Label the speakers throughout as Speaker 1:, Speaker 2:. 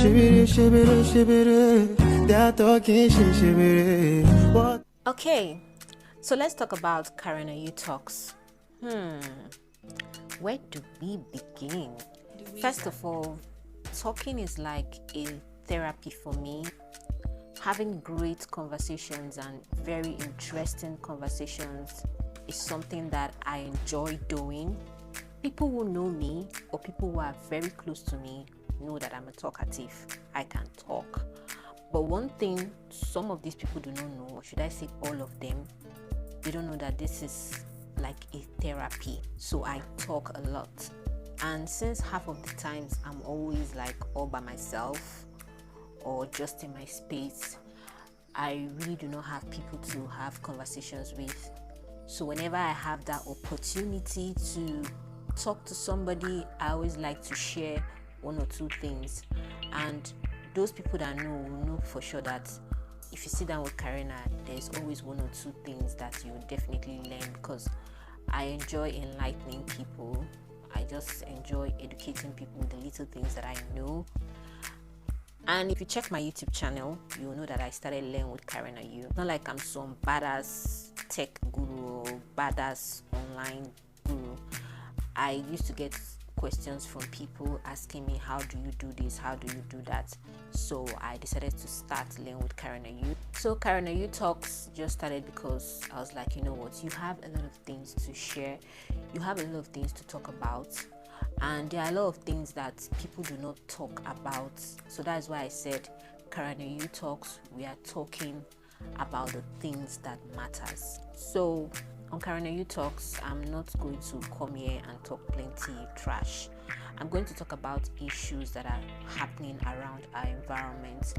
Speaker 1: Shibiri, shibiri, shibiri. They are talking shibiri. What?
Speaker 2: Okay, so let's talk about KARENAYOU talks. Where do we begin? First of all, talking is like a therapy for me. Having great conversations and very interesting conversations is something that I enjoy doing. People who know me or people who are very close to me know that I'm a talkative. I can talk. But one thing some of these people do not know, or should I say all of them, they don't know that this is like a therapy. So I talk a lot. And since half of the times I'm always like all by myself or just in my space, I really do not have people to have conversations with. So whenever I have that opportunity to talk to somebody, I always like to share one or two things. And those people that know will know for sure that if you sit down with Karena, there's always one or two things that you will definitely learn, because I enjoy enlightening people. I just enjoy educating people with the little things that I know. And if you check my YouTube channel, you'll know that I started learning with KARENAYOU. Not like I'm some badass tech guru or badass online guru. I used to get questions from people asking me, how do you do this, how do you do that? So I decided to start learning with KARENAYOU. So KARENAYOU talks just started because I was like, you know what, you have a lot of things to share, you have a lot of things to talk about, and there are a lot of things that people do not talk about. So that's why I said KARENAYOU talks. We are talking about the things that matters. So on KARENAYOU talks, I'm not going to come here and talk plenty trash. I'm going to talk about issues that are happening around our environment.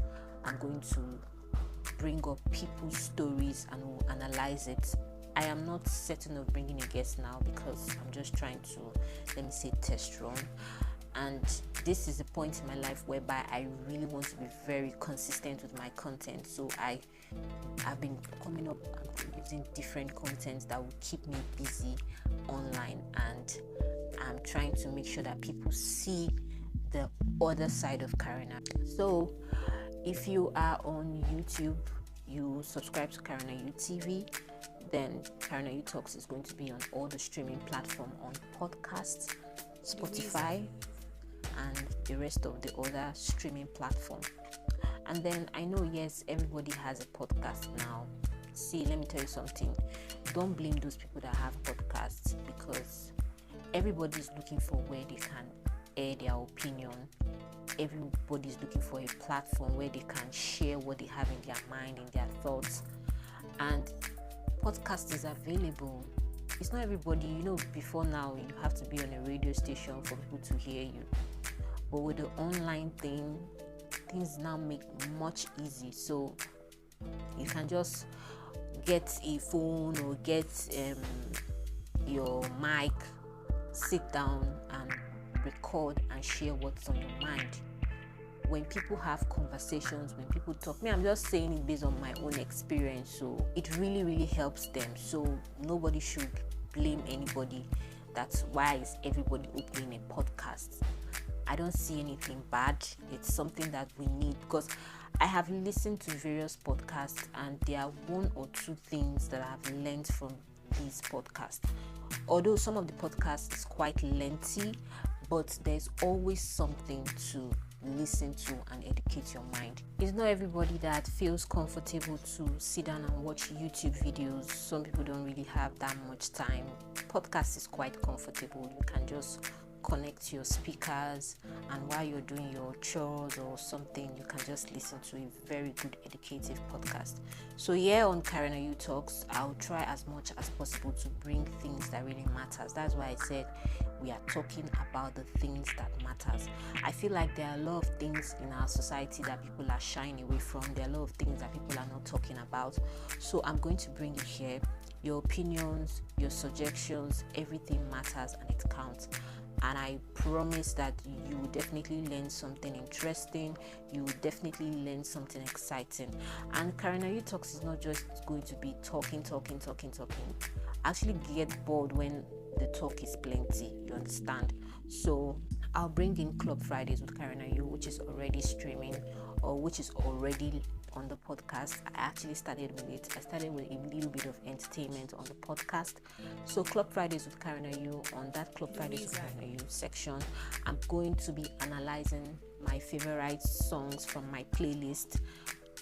Speaker 2: I'm going to bring up people's stories and we'll analyze it. I am not certain of bringing a guest now because I'm just trying to, test run. And this is a point in my life whereby I really want to be very consistent with my content. So I've been coming up and producing different contents that will keep me busy online, and I'm trying to make sure that people see the other side of Karena. So if you are on YouTube, you subscribe to KARENAYOU TV, then KARENAYOU Talks is going to be on all the streaming platforms, on podcasts, Spotify, and the rest of the other streaming platforms. And then I know, yes, everybody has a podcast now. See, let me tell you something. Don't blame those people that have podcasts, because everybody's looking for where they can air their opinion. Everybody's looking for a platform where they can share what they have in their mind, in their thoughts. And podcast is available. It's not everybody, before now you have to be on a radio station for people to hear you. But with the online thing, things now make much easy. So you can just get a phone or get your mic, sit down and record and share what's on your mind. When people have conversations, when people talk, I'm just saying it based on my own experience, so it really, really helps them. So nobody should blame anybody. That's why is everybody opening a podcast. I don't see anything bad. It's something that we need, because I have listened to various podcasts and there are one or two things that I've learned from these podcasts. Although some of the podcasts is quite lengthy, but there's always something to listen to and educate your mind. It's not everybody that feels comfortable to sit down and watch YouTube videos. Some people don't really have that much time. Podcast is quite comfortable. You can just connect your speakers, and while you're doing your chores or something, you can just listen to a very good educative podcast. So here on KARENAYOU Talks, I'll try as much as possible to bring things that really matters. That's why I said we are talking about the things that matters. I feel like there are a lot of things in our society that people are shying away from. There are a lot of things that people are not talking about. So I'm going to bring it here. Your opinions, your suggestions, everything matters and it counts. And I promise that you will definitely learn something interesting. You will definitely learn something exciting. And KARENAYOU Talks is not just going to be talking. Actually get bored when the talk is plenty, you understand? So I'll bring in Club Fridays with KARENAYOU, which is already streaming or which is already on the podcast. I actually started with it. I started with a little bit of entertainment on the podcast. So Club Fridays with KARENAYOU, on that Club Fridays with KARENAYOU section, I'm going to be analyzing my favorite songs from my playlist.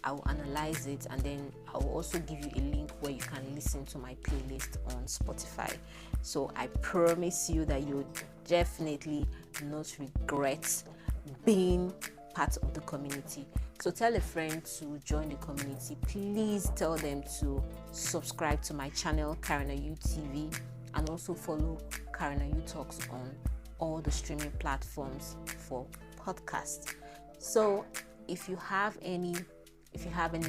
Speaker 2: I will analyze it, and then I will also give you a link where you can listen to my playlist on Spotify. So I promise you that you'll definitely not regret being part of the community. So tell a friend to join the community. Please tell them to subscribe to my channel, KARENAYOU TV, and also follow KARENAYOU Talks on all the streaming platforms for podcasts. So if you have any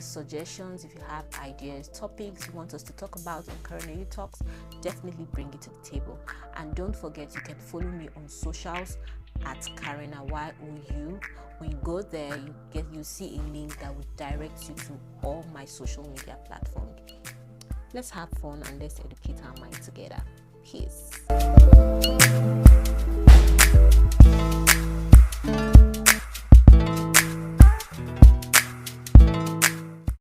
Speaker 2: suggestions, if you have ideas, topics you want us to talk about on KARENAYOU Talks, definitely bring it to the table. And don't forget, you can follow me on socials at KARENAYOU. When you go there, you see a link that will direct you to all my social media platforms. Let's have fun and let's educate our mind together. Peace.